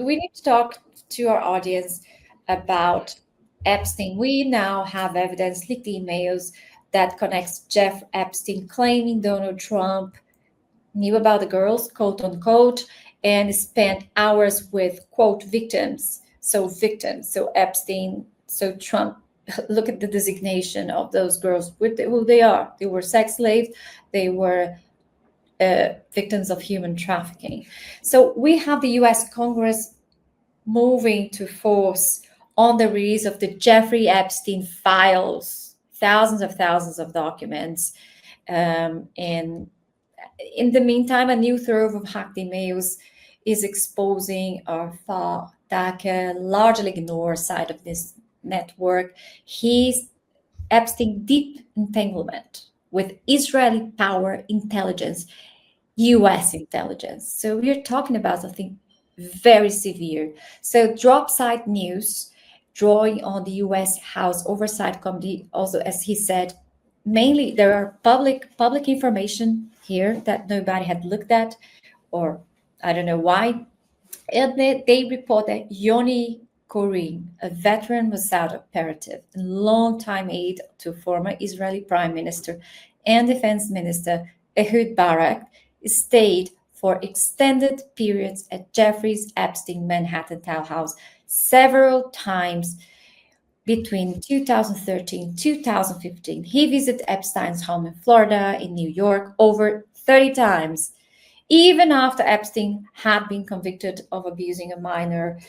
we need to talk to our audience about Epstein. We now have evidence, leaked emails that connects Jeff Epstein claiming Donald Trump knew about the girls, quote unquote, and spent hours with, quote, victims. So victims, so Epstein, so Trump. Look at the designation of those girls, who they are. They were sex slaves. They were victims of human trafficking. So we have the US Congress moving to force on the release of the Jeffrey Epstein files, thousands of documents. And in the meantime, a new trove of hacked emails is exposing a far darker, largely ignored side of this network. Epstein deep entanglement with Israeli power intelligence, US intelligence. So we're talking about something very severe. So drop site news, drawing on the US House Oversight Committee, also, as he said, mainly there are public information here that nobody had looked at, or I don't know why. And they report that Yoni Korin, a veteran Mossad operative and longtime aide to former Israeli Prime Minister and Defense Minister Ehud Barak, stayed for extended periods at Jeffrey's Epstein Manhattan townhouse several times between 2013 and 2015. He visited Epstein's home in Florida, in New York, over 30 times, even after Epstein had been convicted of abusing a minor.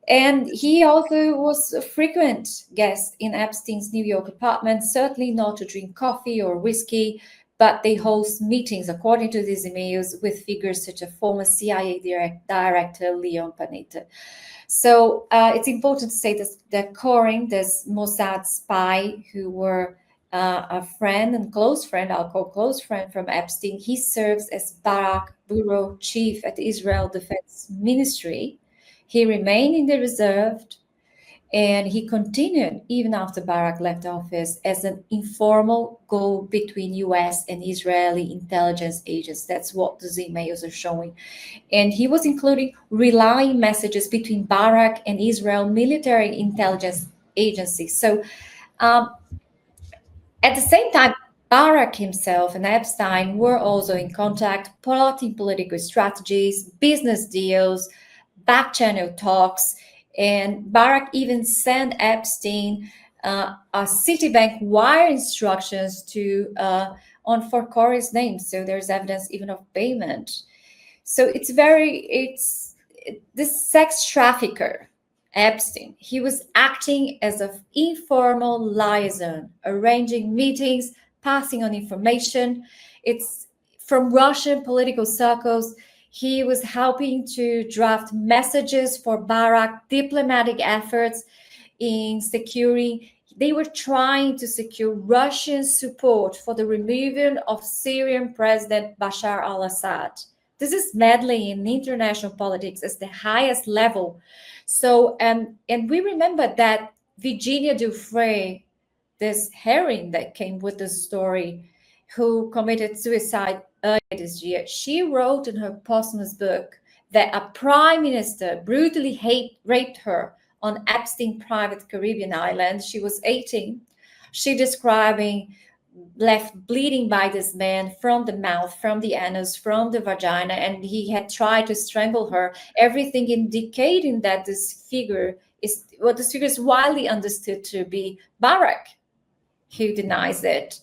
And he also was a frequent guest in Epstein's New York apartment, certainly not to drink coffee or whiskey, but they host meetings, according to these emails, with figures such as former CIA director Leon Panetta. So it's important to say that Koren, this Mossad spy who were a friend and close friend, I'll call close friend from Epstein, he serves as Barak bureau chief at the Israel Defense Ministry. He remained in the reserve, and he continued even after Barak left office as an informal go between US and Israeli intelligence agents. That's what the emails are showing. And he was including relying messages between Barak and Israel military intelligence agencies. So at the same time, Barak himself and Epstein were also in contact, plotting political strategies, business deals, back-channel talks, and Barak even sent Epstein a Citibank wire instructions for Corey's name. So there's evidence even of payment. So this sex trafficker, Epstein, he was acting as an informal liaison, arranging meetings, passing on information. It's from Russian political circles. He was helping to draft messages for Barak, diplomatic efforts in securing. They were trying to secure Russian support for the removal of Syrian President Bashar al-Assad. This is meddling in international politics at the highest level. So, and we remember that Virginia Dufresne, this heroine that came with the story, who committed suicide earlier this year, she wrote in her posthumous book that a prime minister brutally raped her on Epstein private Caribbean island. She was 18. She describing left bleeding by this man from the mouth, from the anus, from the vagina, and he had tried to strangle her. Everything indicating that this figure is widely understood to be Barak, who denies it.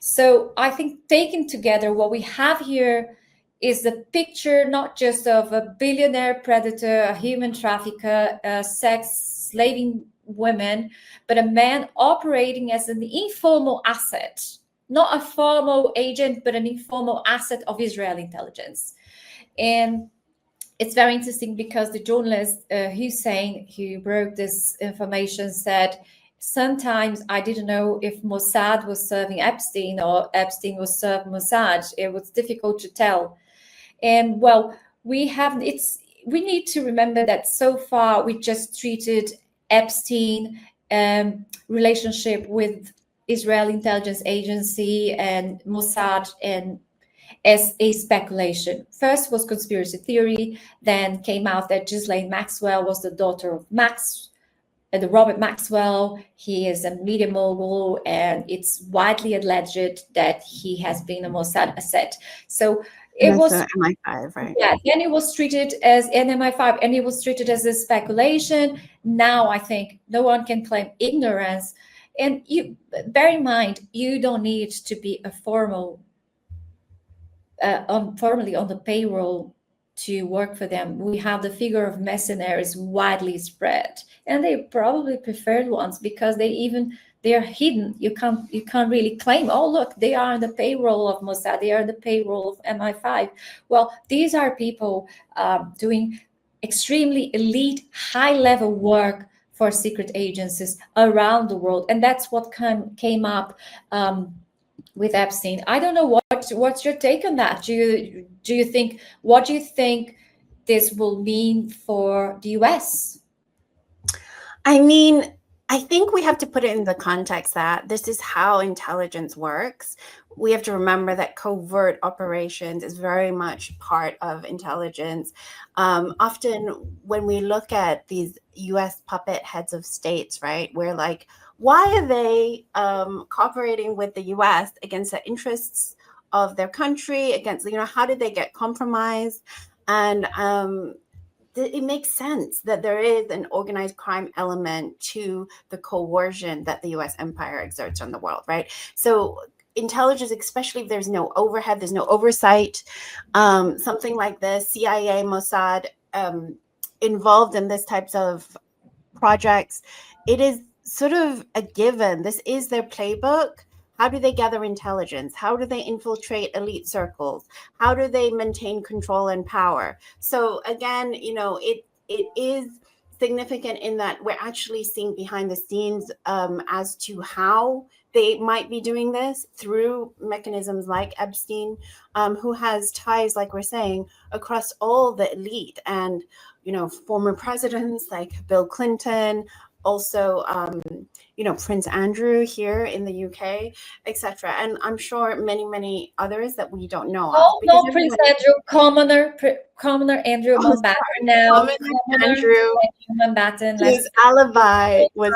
So I think taken together, what we have here is the picture not just of a billionaire predator, a human trafficker, sex slaving women, but a man operating as an informal asset, not a formal agent, but an informal asset of Israeli intelligence. And it's very interesting because the journalist Hussein, who broke this information, said, sometimes I didn't know if Mossad was serving Epstein or Epstein was serving Mossad. It was difficult to tell. And well, we need to remember that so far we just treated Epstein relationship with Israeli intelligence agency and Mossad, and as a speculation. First was conspiracy theory, then came out that Ghislaine Maxwell was the daughter of the Robert Maxwell. He is a media mogul, and it's widely alleged that he has been a Mossad asset. So it was MI5, right? yeah, then it was treated as an MI5, and it was treated as a speculation. Now I think no one can claim ignorance. And you bear in mind, you don't need to be a formally on the payroll to work for them. We have the figure of mercenaries widely spread, and they probably preferred ones because they're hidden. You can't really claim, oh look, they are on the payroll of Mossad, they are on the payroll of MI5. Well, these are people doing extremely elite, high-level work for secret agencies around the world, and that's what came up with Epstein. I don't know what's your take on that. Do you think what do you think this will mean for the US? I mean, I think we have to put it in the context that this is how intelligence works. We have to remember that covert operations is very much part of intelligence. Often when we look at these US puppet heads of states, right, we're like, why are they cooperating with the US against the interests of their country, against, how did they get compromised? And it makes sense that there is an organized crime element to the coercion that the US empire exerts on the world, right? So intelligence, especially if there's no overhead, there's no oversight, something like this, CIA, Mossad, involved in this types of projects, it is sort of a given. This is their playbook. How do they gather intelligence? How do they infiltrate elite circles? How do they maintain control and power? So again, it is significant in that we're actually seeing behind the scenes as to how they might be doing this through mechanisms like Epstein, who has ties, like we're saying, across all the elite and, former presidents like Bill Clinton, also, Prince Andrew here in the UK, etc. And I'm sure many, many others that we don't know of. Oh, no, Prince Andrew, commoner Andrew Mountbatten now. Andrew Mountbatten. His alibi was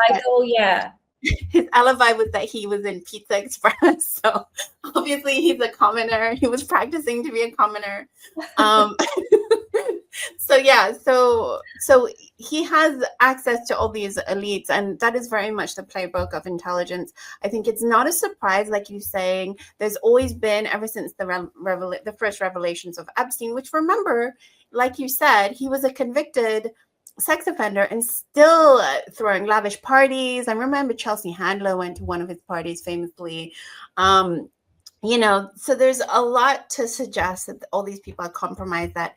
his alibi was that he was in Pizza Express. So obviously he's a commoner. He was practicing to be a commoner. So he has access to all these elites, and that is very much the playbook of intelligence. I think it's not a surprise, like you're saying. There's always been, ever since the first revelations of Epstein, which, remember, like you said, he was a convicted sex offender and still throwing lavish parties. I remember Chelsea Handler went to one of his parties famously. So there's a lot to suggest that all these people are compromised that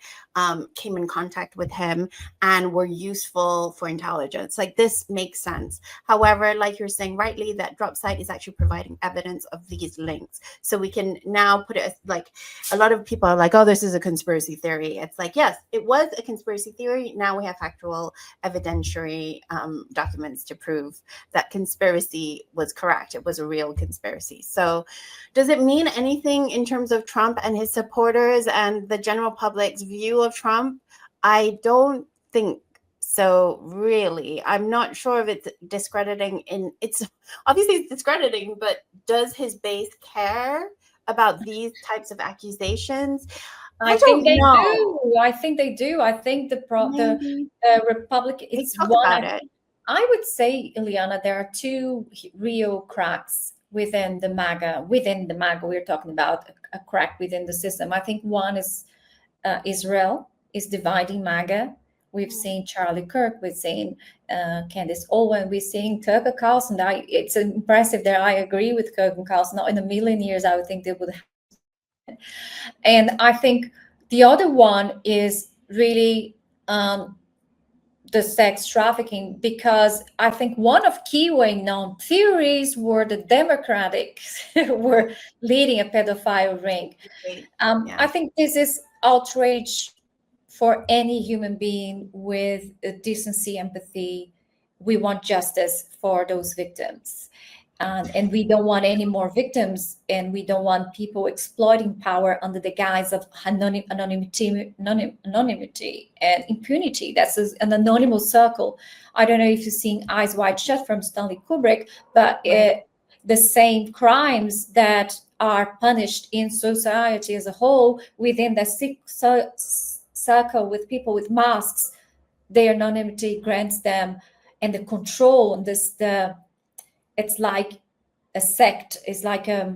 came in contact with him and were useful for intelligence. Like, this makes sense. However, like you're saying rightly, that drop site is actually providing evidence of these links. So we can now put it as, like, a lot of people are like, oh, this is a conspiracy theory. It's like, yes, it was a conspiracy theory. Now we have factual evidentiary documents to prove that conspiracy was correct. It was a real conspiracy. So does it mean anything in terms of Trump and his supporters and the general public's view of Trump? I don't think so, really. I'm not sure if it's discrediting. It's obviously discrediting, but does his base care about these types of accusations? I think they do. I think they do. I think the Republican. It's one. I would say, Ileana, there are two real cracks within the MAGA. We're talking about a crack within the system. I think one is Israel is dividing MAGA. We've seen Charlie Kirk, we've seen Candace Owens, we're seeing Tucker Carlson. It's impressive that I agree with Kirk and Carlson. Not in a million years I would think they would have. And I think the other one is really the sex trafficking, because I think one of key known theories were the Democrats were leading a pedophile ring. I think this is outrage for any human being with decency, empathy. We want justice for those victims. And we don't want any more victims, and we don't want people exploiting power under the guise of anonymity and impunity. That's an anonymous circle. I don't know if you've seen Eyes Wide Shut from Stanley Kubrick, but the same crimes that are punished in society as a whole within the circle with people with masks, their anonymity grants them, and the control and it's like a sect, it's like a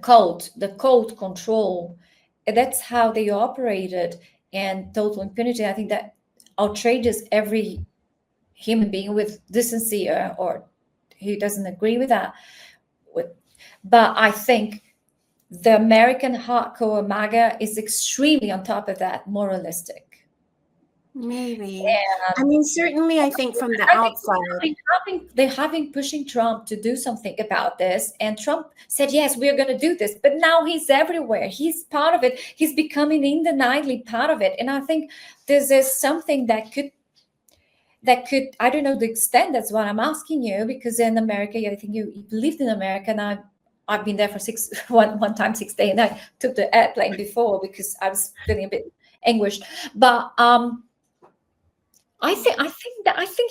cult, the cult control. And that's how they operated, and total impunity. I think that outrages every human being with decency or who doesn't agree with that. But I think the American hardcore MAGA is extremely on top of that, moralistic. Maybe. I mean, certainly, I think from the outside, they have been pushing Trump to do something about this, and Trump said, "Yes, we're going to do this." But now he's everywhere. He's part of it. He's becoming undeniably part of it. And I think this is something that could. I don't know the extent. That's what I'm asking you, because in America, I think you lived in America, and I've been there for one time 6 days, and I took the airplane before because I was feeling a bit anguished. But I think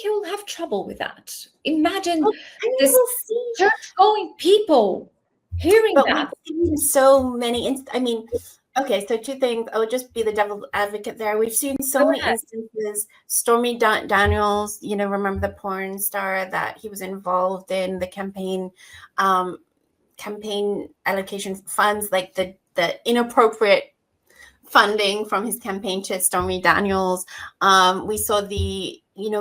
he will have trouble with that. Imagine this church-going people hearing that. We've seen so many. I mean, okay, so two things. I would just be the devil's advocate there. We've seen so many instances. Stormy Daniels, remember the porn star that he was involved in the campaign allocation funds, like the inappropriate funding from his campaign to Stormy Daniels. We saw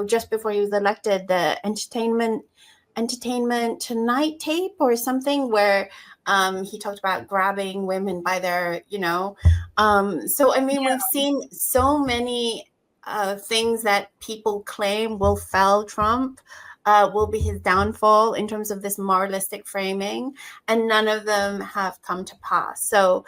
just before he was elected, the Entertainment Tonight tape or something where he talked about grabbing women by their, So, I mean, we've seen so many things that people claim will fell Trump, will be his downfall in terms of this moralistic framing, and none of them have come to pass. So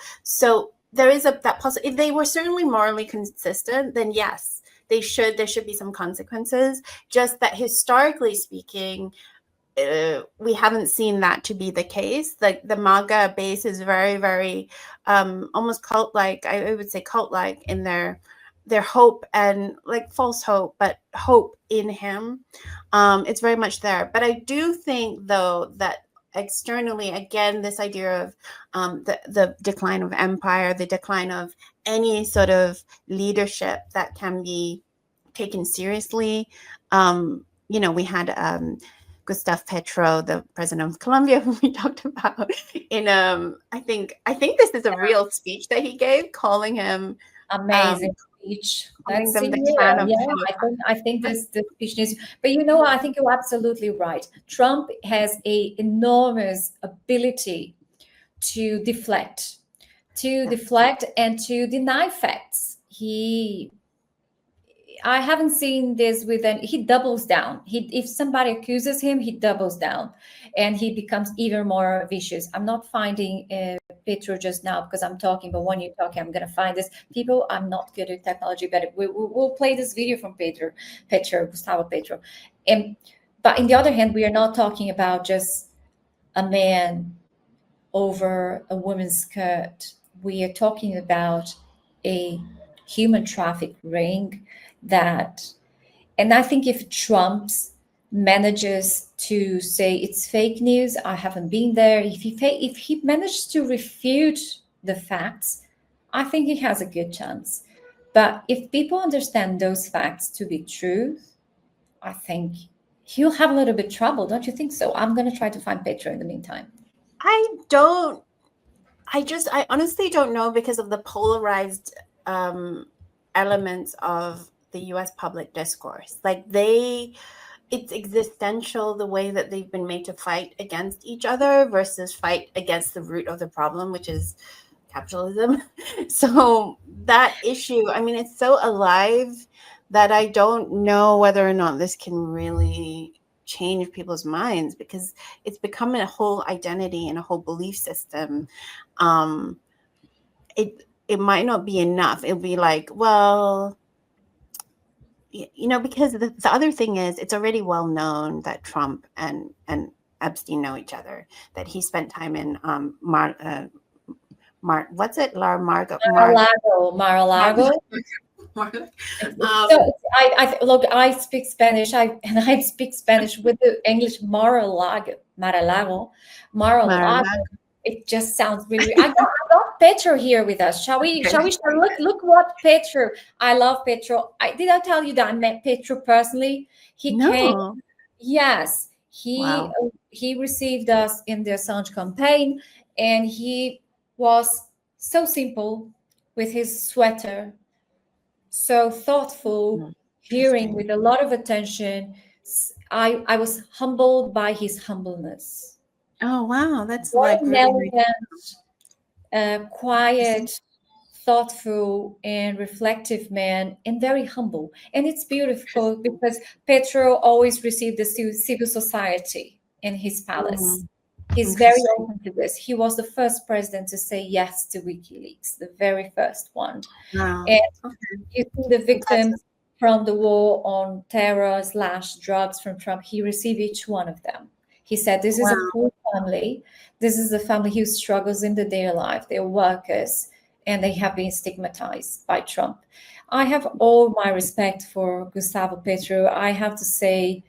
there is that possibility. If they were certainly morally consistent, then yes, there should be some consequences. Just that historically speaking, we haven't seen that to be the case. Like the MAGA base is very, very almost cult-like. I would say cult-like in their hope, and like false hope, but hope in him. It's very much there. But I do think, though, that externally, again, this idea of the decline of empire, the decline of any sort of leadership that can be taken seriously. We had Gustavo Petro, the president of Colombia, who we talked about in I think this is a real speech that he gave, calling him amazing speech. I think this speech needs. But I think you're absolutely right. Trump has an enormous ability to deflect and to deny facts. I haven't seen this he doubles down. If somebody accuses him, he doubles down, and he becomes even more vicious. I'm not finding Petro just now because I'm talking, but when you're talking, I'm going to find this. People, I'm not good at technology, but we'll play this video from Gustavo Petro. But on the other hand, we are not talking about just a man over a woman's skirt. We are talking about a human traffic ring and I think if Trump manages to say it's fake news, I haven't been there, if he manages to refute the facts, I think he has a good chance. But if people understand those facts to be true, I think he'll have a little bit of trouble. Don't you think so? I'm going to try to find Petro in the meantime. I honestly don't know, because of the polarized elements of the U.S. public discourse. Like it's existential, the way that they've been made to fight against each other versus fight against the root of the problem, which is capitalism. So that issue, I mean, it's so alive that I don't know whether or not this can really change people's minds, because it's becoming a whole identity and a whole belief system. It might not be enough. It'll be like, well, because the other thing is, it's already well known that Trump and Epstein know each other, that he spent time in what's it? Mar-a-Lago. So look, I speak Spanish. I speak Spanish with the English Mar-a-Lago. It just sounds really. I got Petro here with us. Shall we? Shall we? Look what Petro. I love Petro. Did I tell you that I met Petro personally? He came. Yes, he received us in the Assange campaign, and he was so simple with his sweater, so thoughtful, hearing with a lot of attention. I was humbled by his humbleness. Oh, wow. That's what an elegant, quiet, thoughtful, and reflective man, and very humble. And it's beautiful because Petro always received the civil society in his palace. He's very open to this. He was the first president to say yes to WikiLeaks, the very first one. And you see the victims from the war on terror/drugs from Trump, he received each one of them. He said, this is a poor family. This is a family who struggles in the daily life. They're workers, and they have been stigmatized by Trump. I have all my respect for Gustavo Petro. I have to say,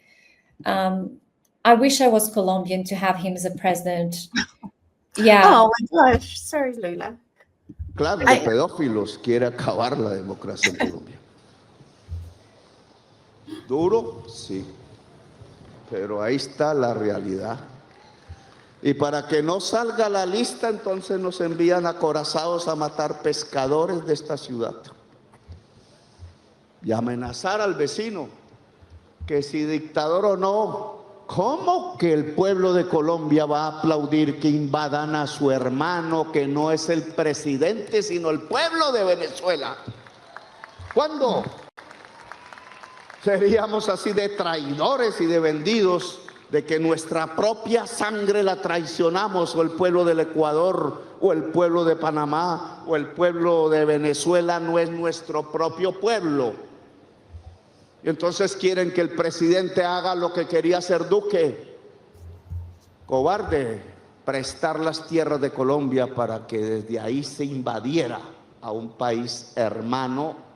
I wish I was Colombian to have him as a president. Yeah. Oh my gosh. Sorry, Lula. Claro, de pedófilos quiere acabar la democracia en Colombia. Duro, sí. Pero ahí está la realidad. Y para que no salga la lista, entonces nos envían acorazados a matar pescadores de esta ciudad. Y amenazar al vecino, que si dictador o no, ¿cómo que el pueblo de Colombia va a aplaudir que invadan a su hermano, que no es el presidente, sino el pueblo de Venezuela? ¿Cuándo? Seríamos así de traidores y de vendidos, de que nuestra propia sangre la traicionamos, o el pueblo del Ecuador, o el pueblo de Panamá, o el pueblo de Venezuela no es nuestro propio pueblo. Y entonces quieren que el presidente haga lo que quería hacer Duque, cobarde, prestar las tierras de Colombia para que desde ahí se invadiera a un país hermano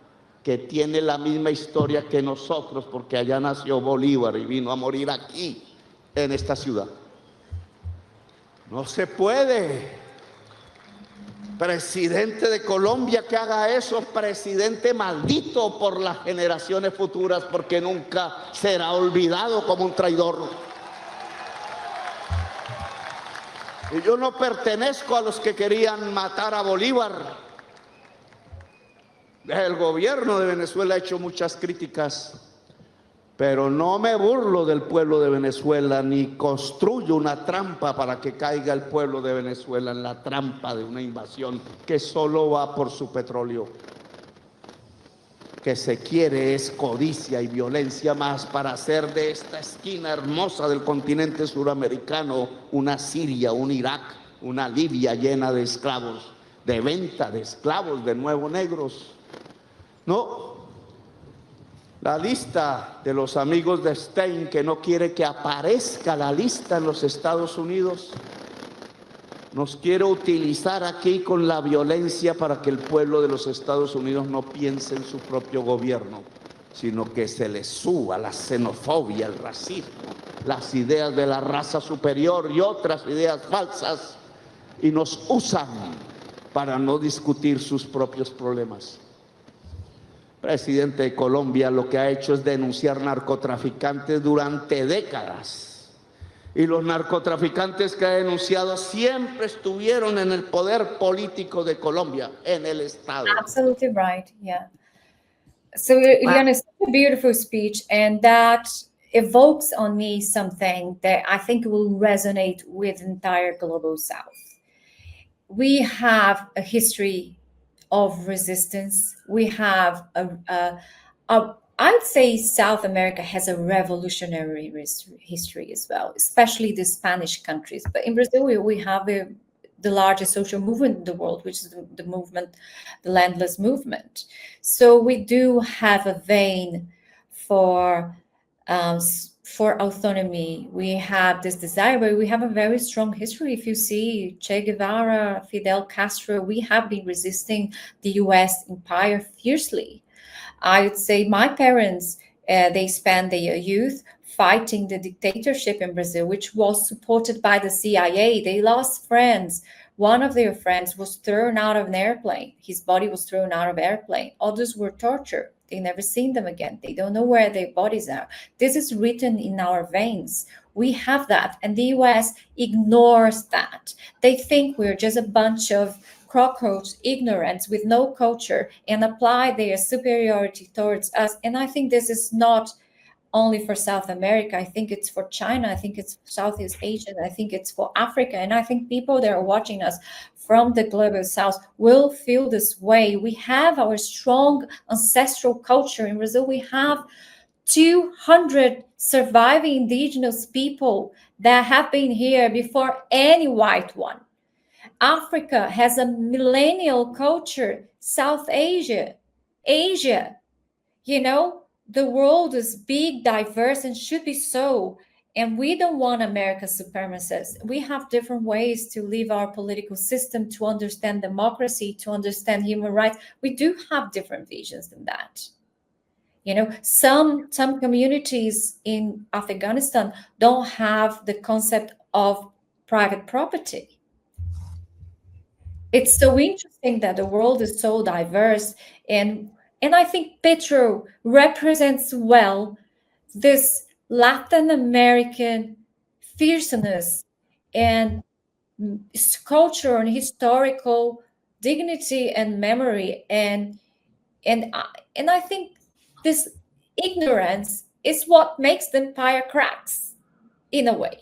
que tiene la misma historia que nosotros, porque allá nació Bolívar y vino a morir aquí, en esta ciudad. No se puede. Presidente de Colombia que haga eso, presidente maldito por las generaciones futuras, porque nunca será olvidado como un traidor. Y yo no pertenezco a los que querían matar a Bolívar. El gobierno de Venezuela ha hecho muchas críticas, pero no me burlo del pueblo de Venezuela, ni construyo una trampa para que caiga el pueblo de Venezuela en la trampa de una invasión que solo va por su petróleo. Que se quiere es codicia y violencia más para hacer de esta esquina hermosa del continente suramericano una Siria, un Irak, una Libia llena de esclavos, de venta de esclavos, de nuevo negros. No, la lista de los amigos de Epstein, que no quiere que aparezca la lista en los Estados Unidos, nos quiere utilizar aquí con la violencia para que el pueblo de los Estados Unidos no piense en su propio gobierno, sino que se les suba la xenofobia, el racismo, las ideas de la raza superior y otras ideas falsas, y nos usan para no discutir sus propios problemas. Presidente de Colombia lo que ha hecho es denunciar narcotraficantes durante décadas. Y los narcotraficantes que ha denunciado siempre estuvieron en el poder político de Colombia, en el Estado. Absolutely right, yeah. So, Ileana, it's a beautiful speech, and that evokes on me something that I think will resonate with the entire Global South. We have a history of resistance. We have I would say South America has a revolutionary history as well, especially the Spanish countries. But in Brazil, we have the largest social movement in the world, which is the movement, the landless movement. So we do have a vein for for autonomy. We have this desire, but we have a very strong history. If you see Che Guevara, Fidel Castro, we have been resisting the US empire fiercely. I would say my parents, they spent their youth fighting the dictatorship in Brazil, which was supported by the CIA. They lost friends. One of their friends was thrown out of an airplane. His body was thrown out of an airplane. Others were tortured. They never seen them again. They don't know where their bodies are. This is written in our veins. We have that. And the US ignores that. They think we're just a bunch of cockroach ignorance with no culture and apply their superiority towards us. And I think this is not only for South America. I think it's for China. I think it's for Southeast Asia. I think it's for Africa. And I think people that are watching us from the global South will feel this way. We have our strong ancestral culture. In Brazil, we have 200 surviving indigenous people that have been here before any white one. Africa has a millennial culture. South Asia, Asia, the world is big, diverse, and should be so. And we don't want America supremacists. We have different ways to live our political system, to understand democracy, to understand human rights. We do have different visions than that. Some communities in Afghanistan don't have the concept of private property. It's so interesting that the world is so diverse, and I think Petro represents well this Latin American fierceness and culture and historical dignity and memory, and I think this ignorance is what makes the empire cracks in a way.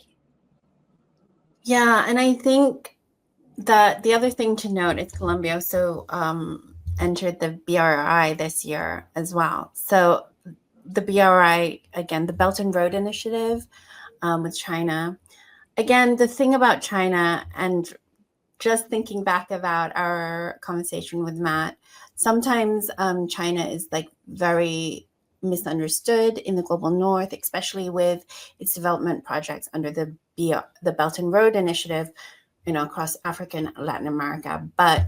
Yeah, and I think that the other thing to note is Colombia also entered the BRI this year as well. So the BRI, again, the Belt and Road Initiative with China. Again, the thing about China, and just thinking back about our conversation with Matt, sometimes China is like very misunderstood in the global north, especially with its development projects under the Belt and Road Initiative, across Africa and Latin America. But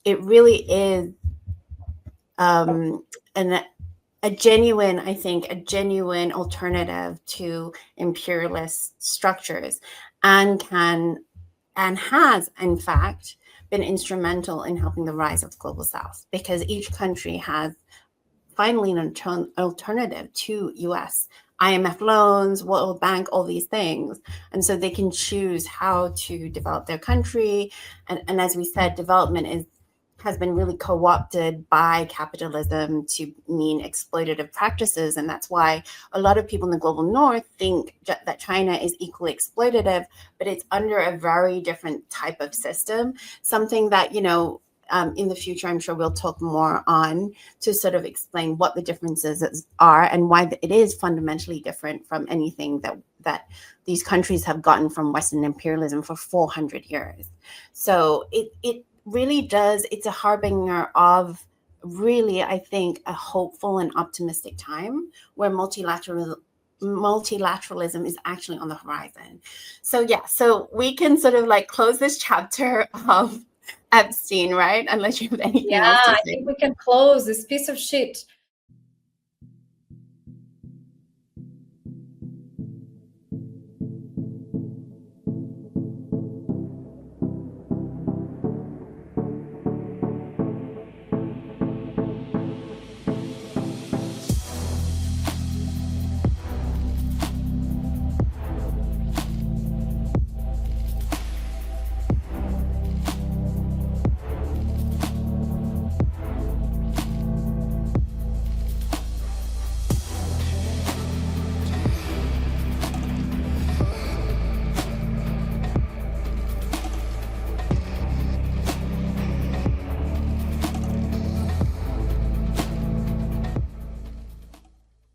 it really is a genuine alternative to imperialist structures, and has in fact been instrumental in helping the rise of the global South, because each country has finally an alternative to US IMF loans, World Bank, all these things. And so they can choose how to develop their country. And as we said, development has been really co-opted by capitalism to mean exploitative practices. And that's why a lot of people in the global north think that China is equally exploitative, but it's under a very different type of system, something that, in the future, I'm sure we'll talk more on to sort of explain what the differences are and why it is fundamentally different from anything that these countries have gotten from Western imperialism for 400 years. So it really does, it's a harbinger of really, I think, a hopeful and optimistic time where multilateralism is actually on the horizon. So we can sort of like close this chapter of Epstein, right? Unless you have anything else to say. I think we can close this piece of shit.